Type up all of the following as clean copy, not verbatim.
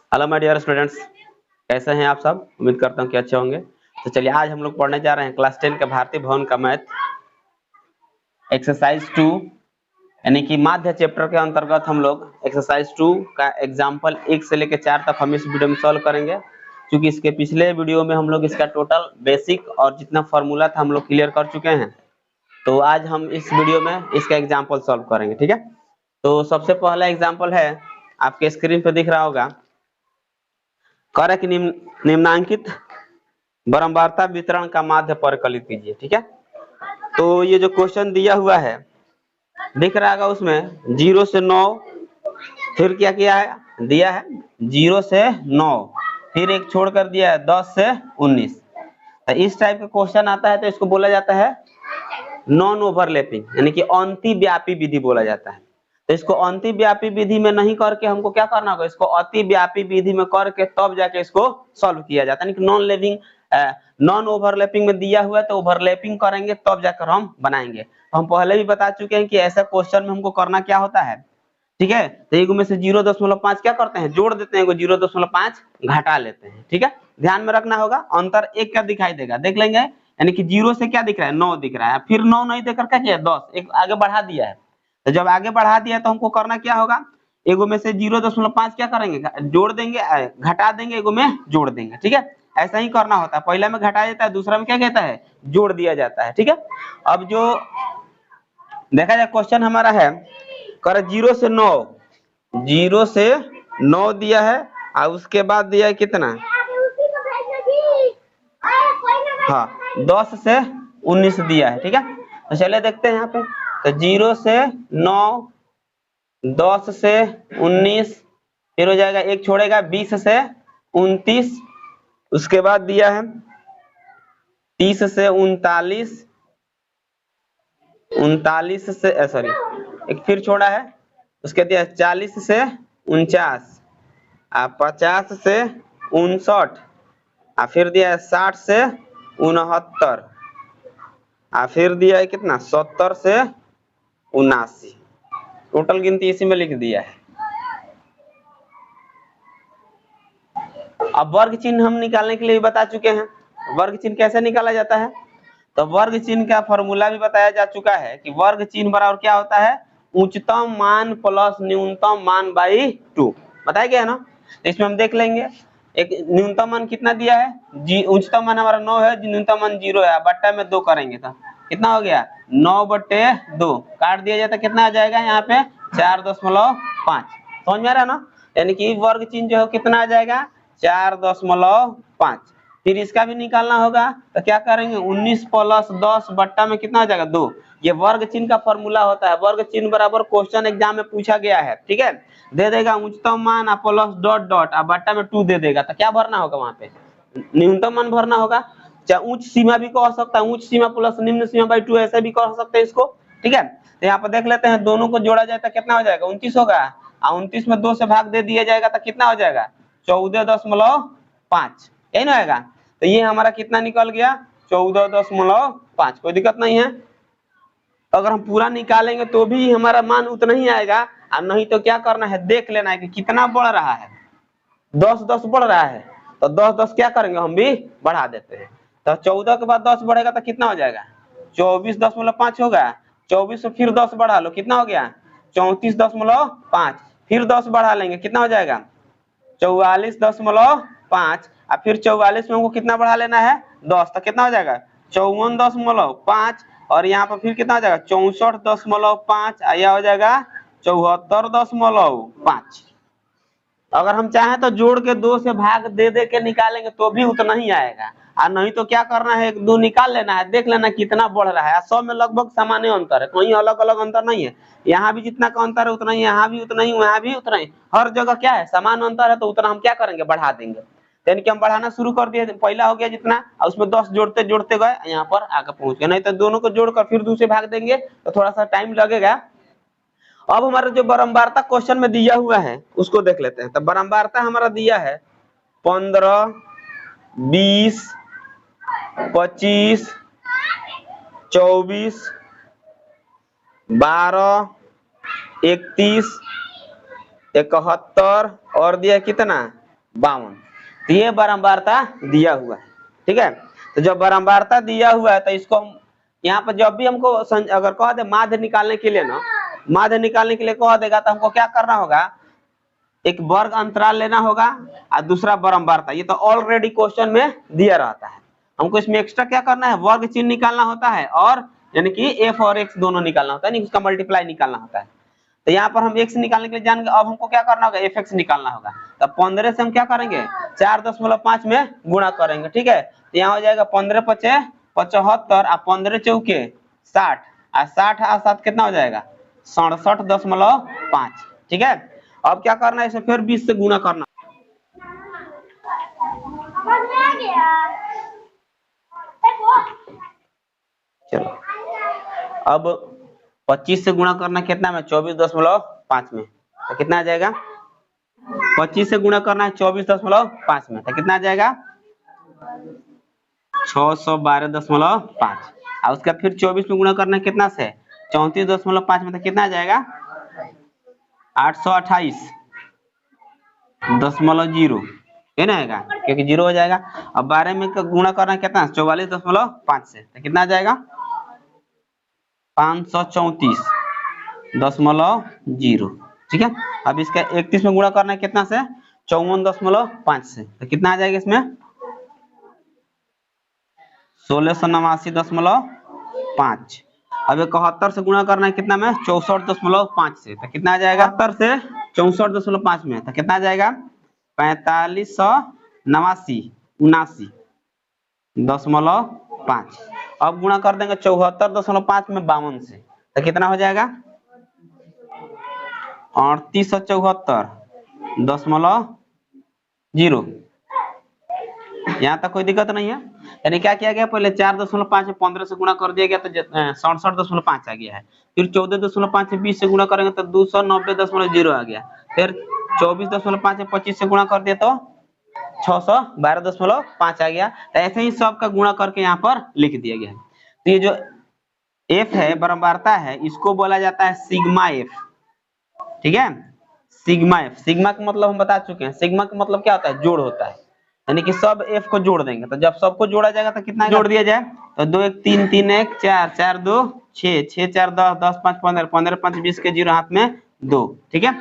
Hello my dear students, कैसे हैं आप सब। उम्मीद करता हूं कि अच्छे होंगे। तो चलिए आज हम लोग पढ़ने जा रहे हैं क्लास 10 का भारतीय भवन का मैथ एक्सरसाइज 2 यानी कि माध्य चैप्टर के अंतर्गत हम लोग एक्सरसाइज 2 का एग्जाम्पल 1 से लेकर 4 तक हम इस वीडियो में सॉल्व करेंगे। क्योंकि इसके पिछले वीडियो में हम लोग इसका टोटल बेसिक और जितना फॉर्मूला था हम लोग क्लियर कर चुके हैं। तो आज हम इस वीडियो में इसका एग्जाम्पल सॉल्व करेंगे, ठीक है। तो सबसे पहला एग्जाम्पल है, आपके स्क्रीन पर दिख रहा होगा, कारक निम्नांकित बारंबारता वितरण का माध्य परिकलित कीजिए, ठीक है। तो ये जो क्वेश्चन दिया हुआ है दिख रहा होगा, उसमें 0 से 9, फिर क्या किया है, दिया है 0 से 9, फिर एक छोड़ कर दिया है 10 से 19। तो इस टाइप का क्वेश्चन आता है तो इसको बोला जाता है नॉन ओवरलैपिंग, यानी कि अतिव्यापी विधि बोला जाता है। तो इसको अतिव्यापी विधि में नहीं करके हमको क्या करना होगा, इसको अतिव्यापी विधि में करके तब जाके इसको सॉल्व किया जाता है। नॉन ओवरलैपिंग में दिया हुआ है तो ओवरलैपिंग करेंगे तब जाकर हम बनाएंगे। तो हम पहले भी बता चुके हैं कि ऐसा क्वेश्चन में हमको करना क्या होता है, ठीक है। तो एक में से 0.5 क्या करते हैं, जोड़ देते हैं, 0.5 घटा लेते हैं, ठीक है। ध्यान में रखना होगा, अंतर एक क्या दिखाई देगा, देख लेंगे। यानी कि 0 से क्या दिख रहा है, 9 दिख रहा है, फिर 9 नहीं देकर क्या किया, 10 एक आगे बढ़ा दिया है। तो जब आगे बढ़ा दिया तो हमको करना क्या होगा, एगो में से 0.5 क्या करेंगे, जोड़ देंगे, घटा देंगे, एगो में जोड़ देंगे, ठीक है। ऐसा ही करना होता है, पहला में घटाया जाता है, दूसरा में क्या कहता है, जोड़ दिया जाता है, ठीक है। अब जो देखा जाए क्वेश्चन हमारा है, कर 0 से 9, 0 से 9 दिया है और उसके बाद दिया है कितना, हाँ 10 से 19 दिया है, ठीक है। तो चलिए देखते हैं यहाँ पे, तो 0 से 9, 10 से 19, फिर हो जाएगा एक छोड़ेगा 20 से 29, उसके बाद दिया है 30 से 39, 39 से सॉरी एक फिर छोड़ा है, उसके दिया 40 से 49, 50 से 59, फिर दिया है 60 से 69, फिर दिया है कितना 70 से 79। टोटल गिनती इसी में लिख दिया है। अब वर्ग चिन्ह हम निकालने के लिए बता चुके हैं, वर्ग चिन्ह कैसे निकाला जाता है। तो वर्ग चिन्ह का फॉर्मूला भी बताया जा चुका है कि वर्ग चिन्ह बराबर क्या होता है, उच्चतम मान प्लस न्यूनतम मान बाई 2, बताया गया है ना। तो इसमें हम देख लेंगे, एक न्यूनतम मान कितना दिया है, उच्चतम मान हमारा 9 है, न्यूनतम मान 0 है, बट्टा में 2 करेंगे तो कितना हो गया, 9/2 काट दिया जाता, कितना आ जाएगा यहाँ पे 4.5। समझ में आ रहा है ना। यानी कि वर्ग चिन्ह जो है कितना आ जाएगा 4.5। फिर इसका भी निकालना होगा, तो क्या करेंगे 19 + 10 बट्टा में कितना हो जाएगा 2। ये वर्ग चिन्ह का फॉर्मूला होता है, वर्ग चिन्ह बराबर क्वेश्चन एग्जाम में पूछा गया है, ठीक है। दे देगा उच्चतम मान प्लस डॉट डॉट बट्टा में 2 दे देगा, तो क्या भरना होगा वहां पे, न्यूनतम मान भरना होगा। चाहे उच्च सीमा भी कह सकता है, उच्च सीमा प्लस निम्न सीमा बाई 2 ऐसे भी कह सकते हैं इसको, ठीक है। तो यहाँ पर देख लेते हैं, दोनों को जोड़ा जाए तो कितना हो जाएगा 29 होगा, 29 में 2 से भाग दे दिया जाएगा तो कितना हो जाएगा 14.5, यही ना आएगा। तो ये हमारा कितना निकल गया 14.5, कोई दिक्कत नहीं है। अगर हम पूरा निकालेंगे तो भी हमारा मान उतना ही आएगा, और नहीं तो क्या करना है, देख लेना है कि कितना बढ़ रहा है, 10 बढ़ रहा है तो 10 क्या करेंगे, हम भी बढ़ा देते हैं। तो 14 के बाद 10 बढ़ेगा तो कितना हो जाएगा 24.5 होगा, 24 से फिर 10 बढ़ा लो, कितना हो गया 34.5, फिर 10 बढ़ा लेंगे, कितना हो जाएगा 44.5, और फिर 44 में हमको कितना बढ़ा लेना है 10, तो कितना हो जाएगा 54.5, और यहाँ पर फिर कितना हो जाएगा 64.5, यह हो जाएगा 74.5। अगर हम चाहें तो जोड़ के 2 से भाग दे दे के निकालेंगे तो भी उतना ही आएगा, और नहीं तो क्या करना है 1-2 निकाल लेना है, देख लेना कितना बढ़ रहा है। 100 में लगभग सामान्य अंतर है, कहीं अलग अलग अंतर नहीं है, यहाँ भी जितना का अंतर है उतना ही, यहाँ भी उतना ही, वहाँ भी उतना ही, हर जगह क्या है समान अंतर है, तो उतना हम क्या करेंगे बढ़ा देंगे। यानी कि हम बढ़ाना शुरू कर दिए, पहला हो गया जितना, और उसमें 10 जोड़ते जोड़ते गए, यहाँ पर आकर पहुंच गए। नहीं तो दोनों को जोड़कर फिर 2 से भाग देंगे तो थोड़ा सा टाइम लगेगा। अब हमारा जो बारंबारता क्वेश्चन में दिया हुआ है उसको देख लेते हैं। तो बारंबारता हमारा दिया है 15, 20, 25, 24, 12, 31, 71 और दिया कितना 52। तो ये बारंबारता दिया हुआ है, ठीक है। तो जब बारंबारता दिया हुआ है तो इसको हम यहाँ पर जब भी हमको अगर कह दे माध्य निकालने के लिए ना, माध्य निकालने के लिए कह देगा तो हमको क्या करना होगा, एक वर्ग अंतराल लेना होगा और दूसरा बारंबारता। ये तो ऑलरेडी क्वेश्चन में दिया रहता है। हमको इसमें एक्स्ट्रा क्या करना है, वर्ग चिन्ह निकालना होता है और यानी कि एफ और एक्स दोनों निकालना होता है, नहीं उसका मल्टीप्लाई निकालना होता है। तो यहाँ पर हम एक्स निकालने के लिए जान गए, अब हमको क्या करना होगा, एफ एक्स निकालना होगा। तो 15 से हम क्या करेंगे 4.5 में गुणा करेंगे, ठीक है। तो यहाँ हो जाएगा 15 पचे 75 और 15 चौके 60 और 60 और 7 कितना हो जाएगा 67.5, ठीक है। अब क्या करना है, इसे फिर 20 से गुणा करना। चलो अब 25 से गुणा करना कितना में 24.5 में, तो कितना आ जाएगा 25 से गुणा करना है 24.5 में, तो कितना आ जाएगा 612.5। और उसका फिर 24 में गुणा करना है कितना से 34.5 में, तो कितना आ जाएगा 828.0 है ना, आएगा क्योंकि 0 हो जाएगा। अब 12 में गुणा करना है कितना 44.5 से, तो कितना आ जाएगा 534.0, ठीक है। अब इसका 31 में गुणा करना है कितना से 54.5 से, तो कितना आ जाएगा इसमें 1689.5। अब 71 से गुणा करना है कितना में 64.5 से, तो कितना आ जाएगा 71 से 64.5 में, तो कितना आ जाएगा 4579.5। अब गुणा कर देंगे 74.5 में 52 से, तो कितना हो जाएगा 3874.0। यहाँ तक कोई दिक्कत नहीं है। यानी क्या किया गया, पहले 4.5 15 से गुणा कर दिया गया तो 67.5 आ गया है। फिर 14.5 से 20 से गुणा करेंगे तो 290.0 आ गया। फिर 24.5 से 25 से गुणा कर दिया तो 612.5 आ गया। तो ऐसे ही सबका गुणा करके यहाँ पर लिख दिया गया है। तो ये जो एफ है बारंबारता है, इसको बोला जाता है सिग्मा एफ, ठीक है। सिग्मा एफ, सिग्मा का मतलब हम बता चुके हैं, सिग्मा का मतलब क्या होता है, जोड़ होता है। यानी कि सब एफ को जोड़ देंगे, तो जब सबको जोड़ा जाएगा तो कितना जोड़ दिया जाए, तो 2 1 3 3 1 4 4 2 6 6 4 10 10 5 15 15 5 20 के 0 हाथ में 2, ठीक है।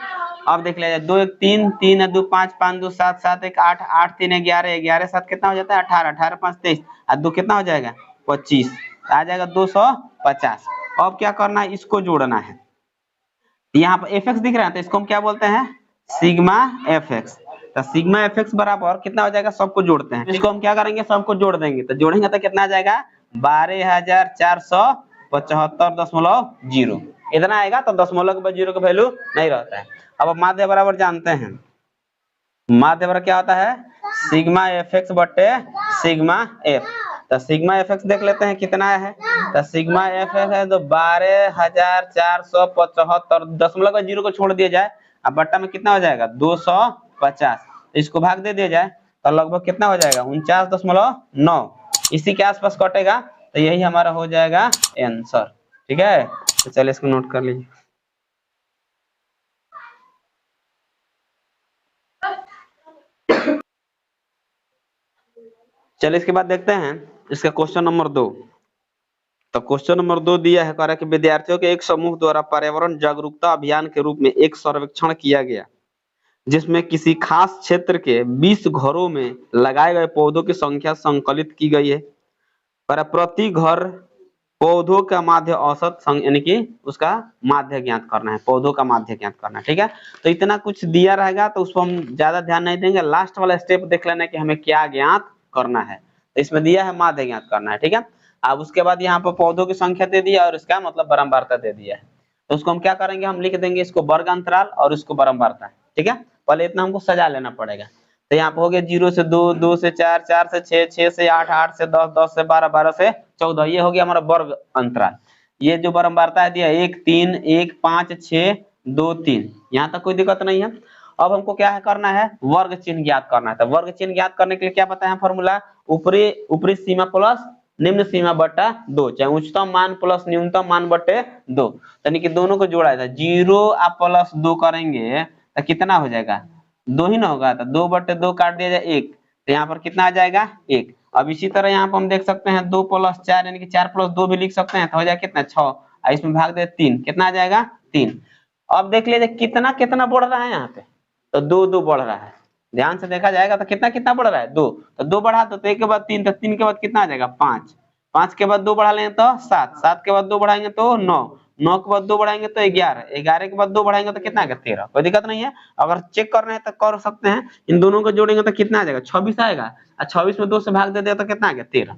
अब देख लिया जाए 2 1 3 3 2 5 5 2 7 7 1 8 8 3 11 11 7 कितना हो जाता है 18 18 5 23 और 2 कितना हो जाएगा 25, आ जाएगा 250। अब क्या करना है, इसको जोड़ना है। यहाँ पर एफ एक्स दिख रहा है तो इसको हम क्या बोलते हैं सिग्मा एफ एक्स। तो सिग्मा एफ एक्स बराबर कितना हो जाएगा, सबको जोड़ते हैं। इसको हम क्या करेंगे, सबको जोड़ देंगे। तो जोड़ेंगे तो कितना आ जाएगा 12,475.0 इतना आएगा। तो दशमलव के बाद 0 का वैल्यू नहीं रहता है। अब माध्य बराबर जानते हैं, माध्य बराबर क्या होता है सिग्मा एफ एक्स बटे सिग्मा एफ। तो सिग्मा एफ एक्स देख लेते हैं कितना है, तो सिग्मा एफ एक्स है तो 12,475, दशमलव का 0 को छोड़ दिया जाए अब बट्टा में कितना हो जाएगा 250, इसको भाग दे दिया जाए तो लगभग कितना हो जाएगा 49.9, इसी के आसपास कटेगा। तो यही हमारा हो जाएगा आंसर, ठीक है। तो चलिए इसको नोट कर लीजिए। चलिए इसके बाद देखते हैं इसका क्वेश्चन नंबर 2। तो क्वेश्चन नंबर 2 दिया है, कह रहा है कि विद्यार्थियों के एक समूह द्वारा पर्यावरण जागरूकता अभियान के रूप में एक सर्वेक्षण किया गया, जिसमें किसी खास क्षेत्र के 20 घरों में लगाए गए पौधों की संख्या संकलित की गई है। पर प्रति घर पौधों का माध्य औसत यानी कि उसका माध्य ज्ञात करना है, पौधों का माध्य ज्ञात करना है, ठीक है। तो इतना कुछ दिया रहेगा तो उसको हम ज्यादा ध्यान नहीं देंगे, लास्ट वाला स्टेप देख लेना कि हमें क्या ज्ञात करना है। तो इसमें दिया है माध्य ज्ञात करना है, ठीक है। अब उसके बाद यहाँ पर पौधों की संख्या दे दिया और इसका मतलब बारंबारता दे दिया है। तो उसको हम क्या करेंगे, हम लिख देंगे इसको वर्ग अंतराल और इसको बारंबारता, ठीक है। पहले इतना हमको सजा लेना पड़ेगा। तो यहाँ पे हो गया 0 से 2 2 से 4 4 से 6 6 से 8 8 से 10 10 से 12 12 से 14, ये हो गया हमारा वर्ग अंतराल। ये जो बारंबारता है दिया 1 3 1 5 6 2 3, यहाँ तक कोई दिक्कत नहीं है। अब हमको क्या है करना है, वर्ग चिन्ह ज्ञात करना है। तो वर्ग चिन्ह ज्ञात करने के लिए क्या बताया फॉर्मूला, ऊपरी सीमा प्लस निम्न सीमा बटा 2, चाहे उच्चतम मान प्लस न्यूनतम मान बटे 2, यानी कि दोनों को जोड़ा है। 0 आप प्लस 2 करेंगे तो कितना हो जाएगा, 2 ही ना होगा, तो 2/2 काट दिया जाए 1, तो यहाँ पर कितना आ जाएगा 1। अब इसी तरह यहाँ पर हम देख सकते हैं 2 + 4 यानी कि 4 + 2 भी लिख सकते हैं, तो हो जाएगा कितना 6, और इसमें भाग दे 3, कितना आ जाएगा 3। अब देख लीजिए कितना कितना बढ़ रहा है यहाँ पे, तो 2 2 बढ़ रहा है, ध्यान से देखा जाएगा तो कितना कितना बढ़ रहा है 2, तो 2 बढ़ा दो तो 1 के बाद 3, तो 3 के बाद कितना आ जाएगा 5, 5 के बाद 2 बढ़ा लेंगे तो 7, 7 के बाद 2 बढ़ाएंगे तो 9, 9 के बाद 2 बढ़ाएंगे तो 11, 11 के बाद 2 बढ़ाएंगे तो कितना आएगा 13। कोई दिक्कत नहीं है, अगर चेक करना है तो कर सकते हैं, इन दोनों को जोड़ेंगे तो कितना आ जाएगा 26 आएगा, और 26 में 2 से भाग दे दिया तो कितना आ गया 13।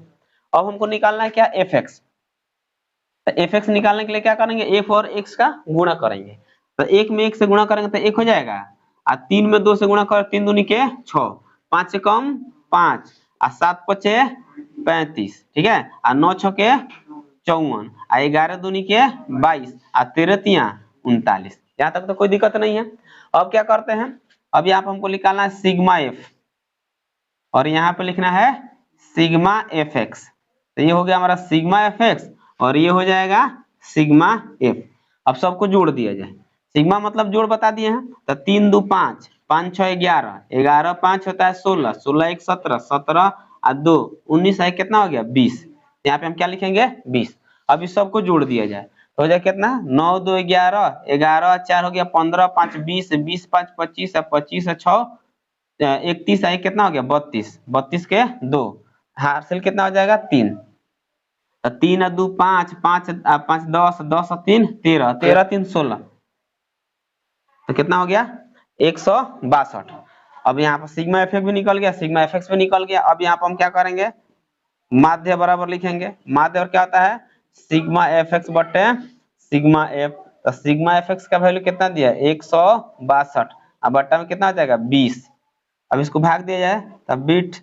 अब हमको निकालना है क्या fx, तो fx निकालने के लिए क्या करेंगे, f और x का गुणा करेंगे, तो 1 में 1 से गुणा करेंगे तो 1 हो जाएगा, और 3 में 2 से गुणा कर 3 दूनी के 6, 5 से कम 5, और 7 5 35, ठीक है, और 9 6 के 54, और 11 दूनी के 22, और 13 3 39। यहाँ तक तो कोई दिक्कत नहीं है। अब क्या करते हैं, अब यहाँ पे हमको निकालना है सिग्मा f, और यहाँ पे लिखना है सिग्मा fx, तो ये हो गया हमारा सिग्मा fx, और ये हो जाएगा सिग्मा f। अब सबको जोड़ दिया जाए, सिग्मा मतलब जोड़ बता दिए हैं, तो 3 2 5, 5 6 11, 11 5 होता है 16, 16 1 17, 17 और 2 19 है कितना हो गया 20, यहाँ पे हम क्या लिखेंगे 20। अब इस सबको जोड़ दिया जाए तो हो जाए कितना 9 2 11, 11 4 हो गया 15, 5 20, 20 5 25, 25 6 31 है कितना हो गया 32, 32 के 2, हासिल कितना हो जाएगा 3, 3 2 5, 5 5 10, 10 3 13, 13 3 16, तो कितना हो गया 162। अब यहाँ पर सिग्मा एफ भी निकल गया, सिग्मा एफ भी निकल गया। अब यहाँ पर हम क्या करेंगे, माध्य बराबर लिखेंगे, माध्य और क्या होता है सिग्मा एफ एक्स बटे सिग्मा एफ, तो सिग्मा एफ एक्स का वैल्यू कितना दिया 162, अब बट्टा में कितना हो जाएगा 20। अब इसको भाग दिया जाए तब बीट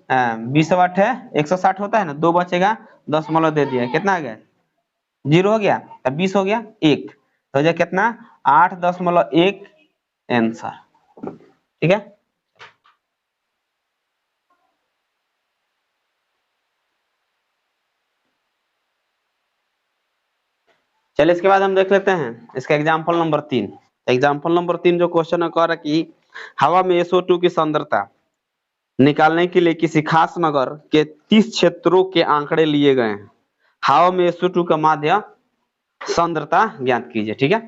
20 8 है 160 होता है ना, 2 बचेगा 10 दे दिया कितना आ गया 0 हो गया, तब 20 हो गया 1, तो हो जाए कितना 8.1 आंसर, ठीक है। चलिए इसके बाद हम देख लेते हैं इसका एग्जाम्पल नंबर 3। एग्जाम्पल नंबर 3 जो क्वेश्चन है कह रहा कि हवा में SO2 की सांद्रता निकालने के लिए किसी खास नगर के 30 क्षेत्रों के आंकड़े लिए गए हैं। हवा में SO2 का माध्य सांद्रता ज्ञात कीजिए, ठीक है।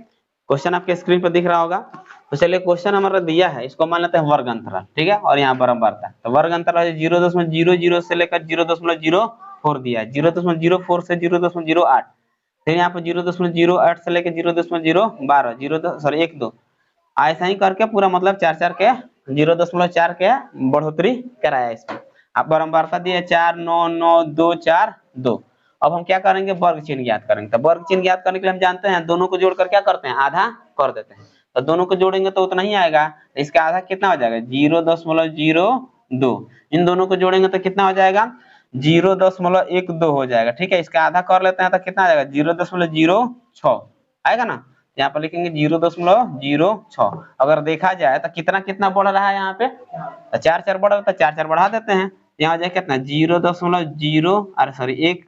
क्वेश्चन आपके स्क्रीन पर दिख रहा होगा। तो चलिए क्वेश्चन हमारा दिया है, इसको मान लेते हैं वर्ग अंतराल, ठीक है, और यहाँ बराबरता, तो वर्ग अंतराल 0.00 से लेकर 0.04 दिया है, 0.04 से 0.08, फिर यहाँ पर 0.08 से लेकर 0.012 1 2, ऐसा ही करके पूरा मतलब 4 4 के 0.4 के बढ़ोतरी कराया इसमें। अब बारंबारता दिया 4 9 9 2 4 2। अब हम क्या करेंगे वर्ग चिन्ह ज्ञात करेंगे, तो वर्ग चिन्ह ज्ञात करने के लिए हम जानते हैं दोनों को जोड़कर क्या करते हैं आधा कर देते हैं, तो दोनों को जोड़ेंगे तो उतना ही आएगा, इसका आधा कितना हो जाएगा 0.02, इन दोनों को जोड़ेंगे तो कितना हो जाएगा 0.12 हो जाएगा, ठीक है। इसका आधा कर लेते हैं तो कितना आ जाएगा 0.06 आएगा ना, यहाँ पर लिखेंगे 0.06। अगर देखा जाए तो कितना कितना बढ़ रहा है यहाँ पे, तो 4 4 बढ़ रहा है, तो 4 4 बढ़ा देते हैं, यहाँ जाए कितना 0.0 अरे सॉरी 1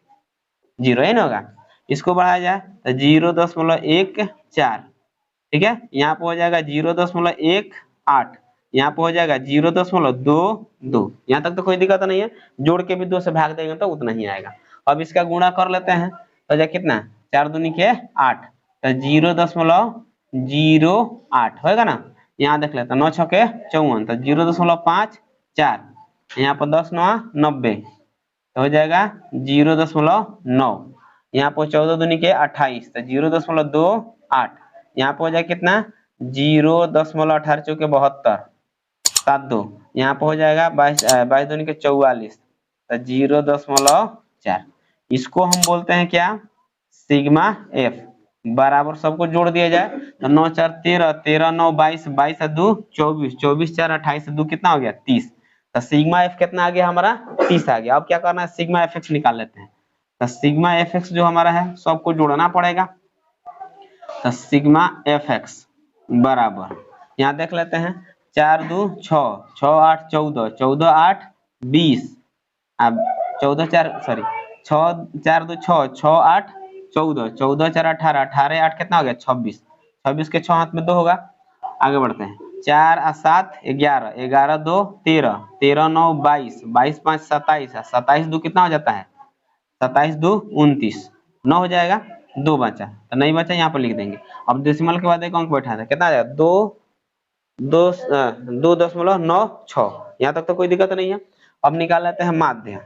0 है ना होगा, इसको बढ़ाया जाए तो 0.14, ठीक है, यहाँ पे हो जाएगा 0.18, यहाँ पे हो जाएगा 0.22, यहाँ तक तो कोई दिक्कत नहीं है, जोड़ के भी 2 से भाग देंगे तो उतना ही आएगा। अब इसका गुणा कर लेते हैं तो जाए कितना 4 दूनी के 8, तो 0.08 होगा ना, यहाँ देख लेते हैं 9 6 के 54, तो 0.54, यहाँ पर 10 9 90, तो हो जाएगा 0.9, यहाँ पर 14 दूनी के 28, तो 0.28, यहाँ पे हो जाए कितना 0.18 चौके 72 7 2, यहाँ पे हो जाएगा 22 दूनी के 44, तो 0.4, इसको हम बोलते हैं क्या सिग्मा एफ बराबर, सबको जोड़ दिया जाए तो 9 4 13, 13 9 22, 22 2 24, 24 4 28 2 कितना हो गया 30, तो सिग्मा एफ कितना आ गया हमारा 30 आ गया। अब क्या करना है सिग्मा एफ एक्स निकाल लेते हैं, तो सिग्मा एफ एक्स जो हमारा है सबको जोड़ना पड़ेगा, तो सिग्मा एफ एक्स बराबर यहाँ देख लेते हैं 4 2 6 6 8 14, 14 8 20, अब 14 4 सॉरी 6 4 2 6 6 8 14, 14 4 18, 18 8 कितना हो गया 26, 26 के 6 हाथ में 2 होगा। आगे बढ़ते हैं 4 और 7 11, 11 2 13, 13 9 22, 22 5 27, 27 2 कितना हो जाता है 27 2 29, 9 हो जाएगा, 2 बचा तो नहीं बचा, यहाँ पर लिख देंगे। अब डेसिमल के बाद एक अंक बैठा था, कितना आ जाएगा 2 2.9 6, यहाँ तक तो कोई दिक्कत नहीं है। अब निकाल लेते हैं माध्य,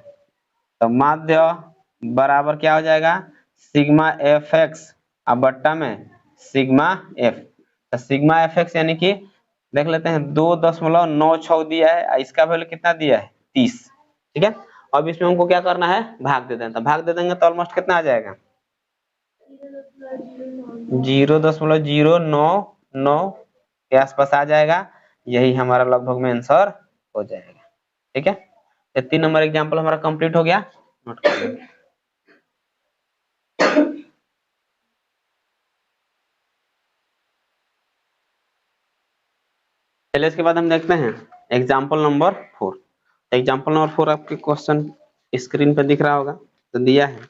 तो माध्य बराबर क्या हो जाएगा सिग्मा एफ एक्स अब बट्टा में सिग्मा एफ, तो सिग्मा एफ एक्स यानी कि देख लेते हैं 2.96 दिया है, इसका वैल्यू कितना दिया है 30, ठीक है। अब इसमें हमको क्या करना है भाग दे देना, तो भाग दे देंगे तो ऑलमोस्ट कितना आ जाएगा 0.099 के आसपास आ जाएगा, यही हमारा लगभग में आंसर हो जाएगा, ठीक है। तो 3 नंबर एग्जाम्पल हमारा कंप्लीट हो गया, नोट कर लेंगे। चलिए इसके बाद हम देखते हैं एग्जाम्पल नंबर 4। एग्जाम्पल नंबर 4 आपके क्वेश्चन स्क्रीन पे दिख रहा होगा, तो दिया है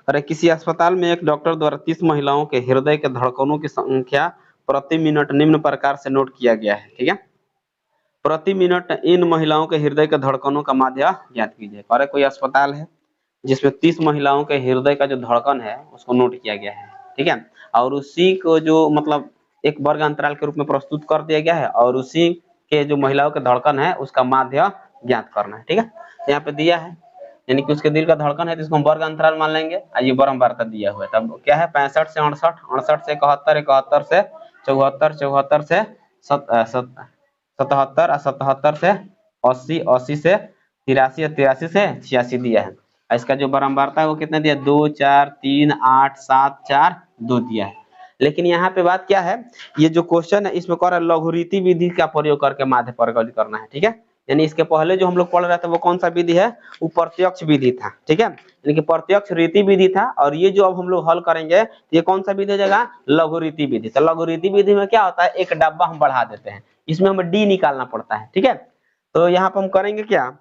अरे किसी अस्पताल में एक डॉक्टर द्वारा 30 महिलाओं के हृदय के धड़कनों की संख्या प्रति मिनट निम्न प्रकार से नोट किया गया है, ठीक है। प्रति मिनट इन महिलाओं के हृदय के धड़कनों का माध्य ज्ञात कीजिए। अरे कोई अस्पताल है जिसमें 30 महिलाओं के हृदय का जो धड़कन है उसको नोट किया गया है, ठीक है, और उसी को जो मतलब एक वर्ग अंतराल के रूप में प्रस्तुत कर दिया गया है, और उसी के जो महिलाओं के धड़कन है उसका माध्य ज्ञात करना है, ठीक है। यहाँ पे दिया है यानी कि उसके दिल का धड़कन है तो इसको हम वर्ग अंतराल मान लेंगे, और ये बारंबारता दिया हुआ है, तब क्या है 65 से 68, 68 से 71, 71 से 74, 74 से 77, 77 से 80, 80 से 83, 83 से 86 दिया है। इसका जो बारंबारता है वो कितना दिया 2 4 3 8 7 4 2 दिया है। लेकिन यहाँ पे बात क्या है, ये जो क्वेश्चन है इसमें कह रहा है लघुरीति विधि का प्रयोग करके माध्य परिकलित करना है, ठीक है। यानी इसके पहले जो हम लोग पढ़ रहे थे वो कौन सा विधि है, वो प्रत्यक्ष विधि था, ठीक है, यानी कि प्रत्यक्ष रीति विधि था, और ये जो अब हम लोग हल करेंगे ये कौन सा विधि हो जाएगा लघुरीति विधि। तो लघुरीति विधि में क्या होता है एक डब्बा हम बढ़ा देते हैं, इसमें हमें डी निकालना पड़ता है, ठीक है। तो यहाँ पर हम करेंगे क्या,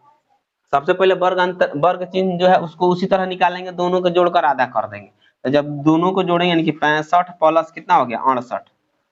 सबसे पहले वर्ग चिन्ह जो है उसको उसी तरह निकालेंगे, दोनों को जोड़कर आधा कर देंगे। तो जब दोनों को जोड़ेंगे यानी कि 65 प्लस कितना हो गया 68,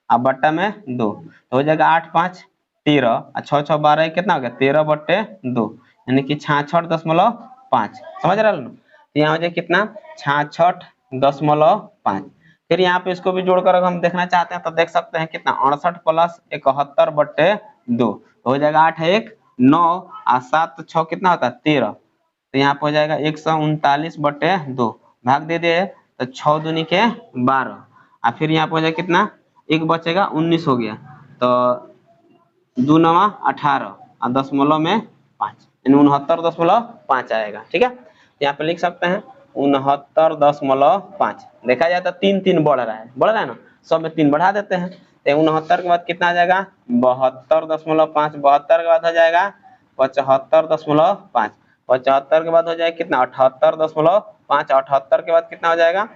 अब बट्टा में 2 तो हो जाएगा 8 5 13 और 6 6 12 कितना हो गया 13/2 यानी कि 66.5, समझ रहे हो ना। तो यहाँ हो जाए कितना 66.5। फिर यहाँ पे इसको भी जोड़कर अगर हम देखना चाहते हैं तो देख सकते हैं कितना 68 प्लस 71/2 तो हो जाएगा 8 1 9 और 7 6 कितना होता है 13, तो यहाँ पे हो जाएगा 139/2 भाग दे दिए तो 6 दूनी के 12, और फिर यहाँ पे हो जाएगा कितना एक बचेगा 19 हो गया, तो 2 9 18 और दशमलव में 5 यानी 69.5 आएगा, ठीक है। यहाँ पे लिख सकते हैं 69.5। देखा जाए तो 3 3 बढ़ रहा है ना, सब में 3 बढ़ा देते हैं, तो 69 के बाद कितना आ जाएगा 72.5, 72 के बाद हो जाएगा 75.5, 75 के बाद हो जाएगा कितना 78.5, 78 के बाद कितना हो जाएगा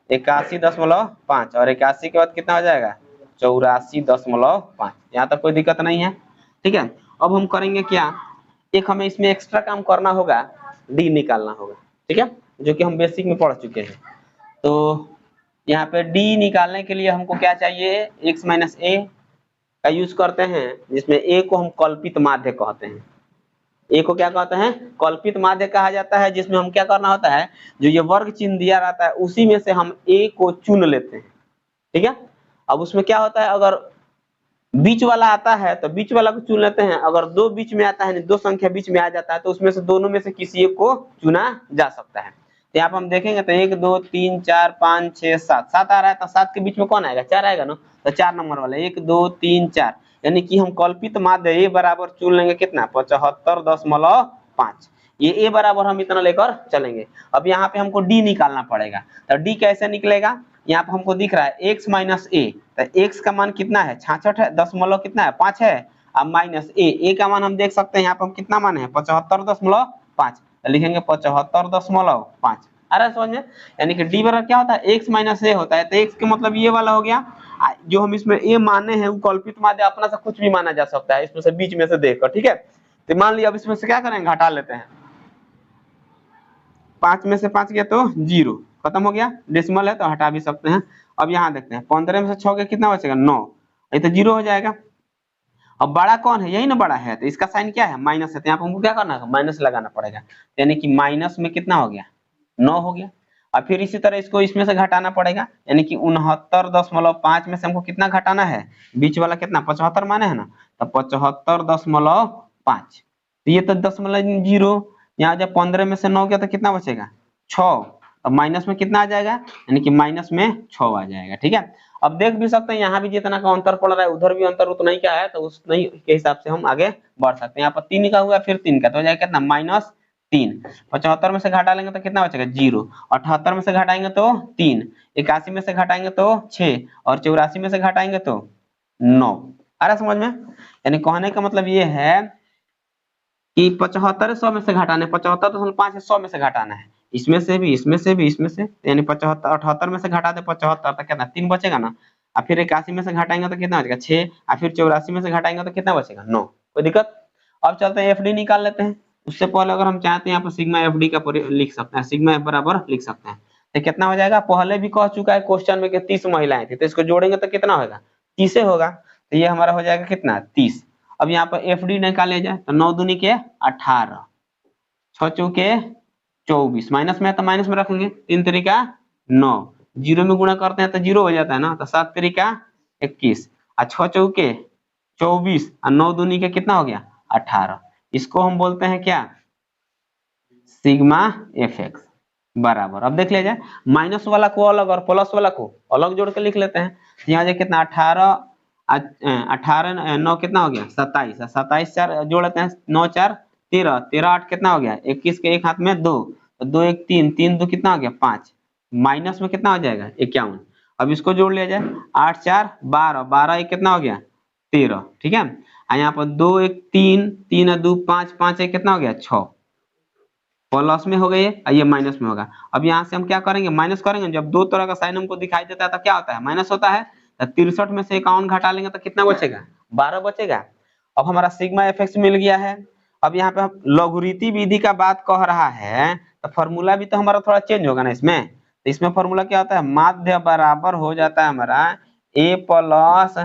81.5, और 81 के बाद कितना हो जाएगा 84.5। यहाँ तक कोई दिक्कत नहीं है, ठीक है। अब हम करेंगे क्या, एक हमें इसमें एक्स्ट्रा काम करना होगा, डी निकालना होगा, ठीक है, जो कि हम बेसिक में पढ़ चुके हैं। तो यहाँ पे डी निकालने के लिए हमको क्या चाहिए x माइनस ए का यूज करते हैं, जिसमें ए को हम कल्पित माध्य कहते हैं। ए को क्या कहते हैं कल्पित माध्य कहा जाता है, जिसमें हम क्या करना होता है जो ये वर्ग चिन्ह दिया रहता है उसी में से हम ए को चुन लेते हैं, ठीक है। अब उसमें क्या होता है अगर बीच वाला आता है तो बीच वाला को चुन लेते हैं, अगर दो बीच में आता है दो संख्या बीच में आ जाता है तो उसमें से दोनों में से किसी एक को चुना जा सकता है। तो यहाँ पर हम देखेंगे तो 1 2 3 4 5 6 7 7 आ रहा है, तो 7 के बीच में कौन आएगा 4 आएगा ना, तो 4 नंबर वाला 1 2 3 4 यानी कि हम कल्पित माध्य ए बराबर चुन लेंगे कितना 75.5, ये ए बराबर हम इतना लेकर चलेंगे। अब यहाँ पे हमको डी निकालना पड़ेगा, तो डी कैसे निकलेगा, यहाँ पे हमको दिख रहा है x माइनस ए, तो x का मान कितना है 66 है, दशमलव कितना है 5 है, अब माइनस ए का मान हम देख सकते हैं यहाँ पे हम कितना मान है 75.5, तो लिखेंगे 75.5 आ रहा है समझ में। यानी कि डी बराबर क्या होता है x माइनस ए होता है, तो x का मतलब ये वाला हो गया, जो हम इसमें ए माने हैं वो कल्पित माध्य अपना से कुछ भी माना जा सकता है इसमें से बीच में से देखकर, ठीक है। तो मान लिया अब इसमें से क्या करेंगे घटा लेते हैं, 5 में से 5 गया तो 0 खत्म हो गया, डेसिमल है तो हटा भी सकते हैं। अब यहाँ देखते हैं 15 में से 6 के कितना बचेगा 9, ये तो 0 हो जाएगा। अब बड़ा कौन है, यही ना बड़ा है, तो इसका साइन क्या है, माइनस है, तो यहाँ पर हमको क्या करना है, माइनस लगाना पड़ेगा। यानी कि माइनस में कितना हो गया, 9 हो गया। और फिर इसी तरह इसको इसमें से घटाना पड़ेगा, यानी कि 69.5 में से हमको कितना घटाना है, बीच वाला कितना 75 माने है ना, तो 75.5, तो ये तो 0.0, यहाँ जब 15 में से 9 गया तो कितना बचेगा 6, अब माइनस में कितना आ जाएगा, यानी कि माइनस में 6 आ जाएगा। ठीक है, अब देख भी सकते हैं यहाँ भी जितना का अंतर पड़ रहा है उधर भी अंतर उतना ही का है, तो उतना ही के हिसाब से हम आगे बढ़ सकते हैं। यहाँ पर 3 का हुआ, फिर 3 का, तो हो जाएगा कितना -3। 75 में से घटा लेंगे तो कितना बचेगा 0, 78 में से घटाएंगे तो 3, 81 में से घटाएंगे तो 6, और 84 में से घटाएंगे तो 9। आ रहा समझ में, यानी कहने का मतलब ये है कि 75 100 में से घटाना है, 75.5 है 100 में से घटाना है, इसमें से भी, इसमें से भी, इसमें से, यानी 75 78 में से घटा दे 75, तो कितना 3 बचेगा ना, और फिर 81 में से घटाएंगे तो कितना बचेगा 6, और फिर 84 में से घटाएंगे तो कितना बचेगा 9। कोई दिक्कत। अब चलते हैं एफडी निकाल लेते हैं। उससे पहले अगर हम चाहते हैं यहाँ पर सिग्मा एफडी का लिख सकते हैं, सिग्मा एफ बराबर लिख सकते हैं, तो कितना हो जाएगा, पहले भी कह चुका है क्वेश्चन में कि 30 महिलाएं थी, तो इसको जोड़ेंगे तो कितना होगा 30 होगा, तो ये हमारा हो जाएगा कितना 30। अब यहाँ पर एफडी निकाले जाए तो 9 दूनी के 18, 6 चौके 24, माइनस में है तो माइनस में रखेंगे, 3 तरीका 9, जीरो में गुणा करते हैं तो जीरो हो जाता है ना, तो 7 तरीका 21, और 6 चौके 24, और 9 दूनी के कितना हो गया 18। इसको हम बोलते हैं क्या, सिग्मा एफ एक्स बराबर। अब देख लिया जाए, माइनस वाला को अलग और प्लस वाला को अलग जोड़ के लिख लेते हैं। यहाँ जाए कितना 18, 18 9 कितना हो गया 27, 27 4 जोड़ लेते हैं, 9 4 13, 13 8 कितना हो गया 21 के एक हाथ में 2, तो 2 1 3, 3 2 कितना हो गया 5, माइनस में कितना हो जाएगा 51। अब इसको जोड़ लिया जाए, 8 4 12, 12 1 कितना हो गया 13। ठीक है, यहाँ पर 2 1 3, 3 2 5, 5 1 कितना हो गया 6, प्लस में हो गए ये माइनस में होगा। अब यहाँ से हम क्या करेंगे, माइनस करेंगे, जब दो तरह का साइन हमको दिखाई देता है तो क्या होता है माइनस होता है, तो 63 में से 51 घटा लेंगे तो कितना बचेगा 12 बचेगा। अब हमारा सिग्मा एफ एक्स मिल गया है। अब यहाँ पे हम लघुरीति विधि का बात कह रहा है, तो फॉर्मूला भी तो हमारा थोड़ा चेंज होगा ना इसमें, तो इसमें फॉर्मूला क्या होता है, माध्य बराबर हो जाता है हमारा ए प्लस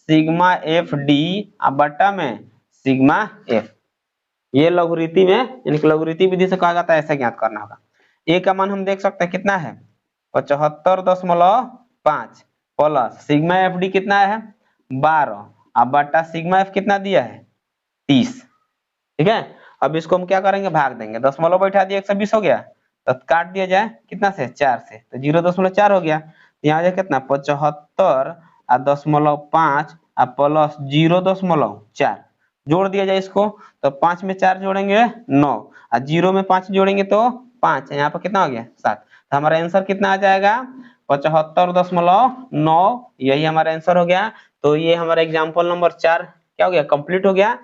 सिग्मा एफ डी बट्टा में सिग्मा एफ। ये लघुरीति में, यानी कि लघुरीति विधि से कहा जाता है, ऐसे ज्ञात करना होगा। ए का मान हम देख सकते हैं कितना है 75.5 प्लस सिग्मा एफ डी कितना है 12, अब बटा सिग्मा एफ कितना दिया है 30। ठीक है, अब इसको हम क्या करेंगे, भाग देंगे, दशमलव बैठा दिया 120 हो गया, तो काट दिया जाए कितना से 4 से, तो 0.4 हो गया, यहाँ जाए कितना 75.5 प्लस 0.4 जोड़ दिया जाए इसको, तो 5 में 4 जोड़ेंगे 9, और 0 में 5 जोड़ेंगे तो 5, यहाँ पर कितना हो गया 7, तो हमारा आंसर कितना आ जाएगा 75.9, यही हमारा आंसर हो गया। तो ये हमारा एग्जाम्पल नंबर 4 क्या हो गया, कंप्लीट हो गया।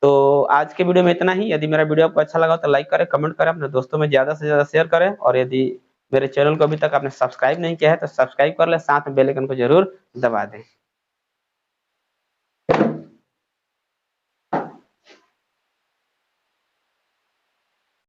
तो आज के वीडियो में इतना ही। यदि मेरा वीडियो आपको अच्छा लगा तो लाइक करें, कमेंट करें, अपने दोस्तों में ज्यादा से ज्यादा शेयर करें, और यदि मेरे चैनल को अभी तक आपने सब्सक्राइब नहीं किया है तो सब्सक्राइब कर ले, साथ में बेल आइकन को जरूर दबा दें।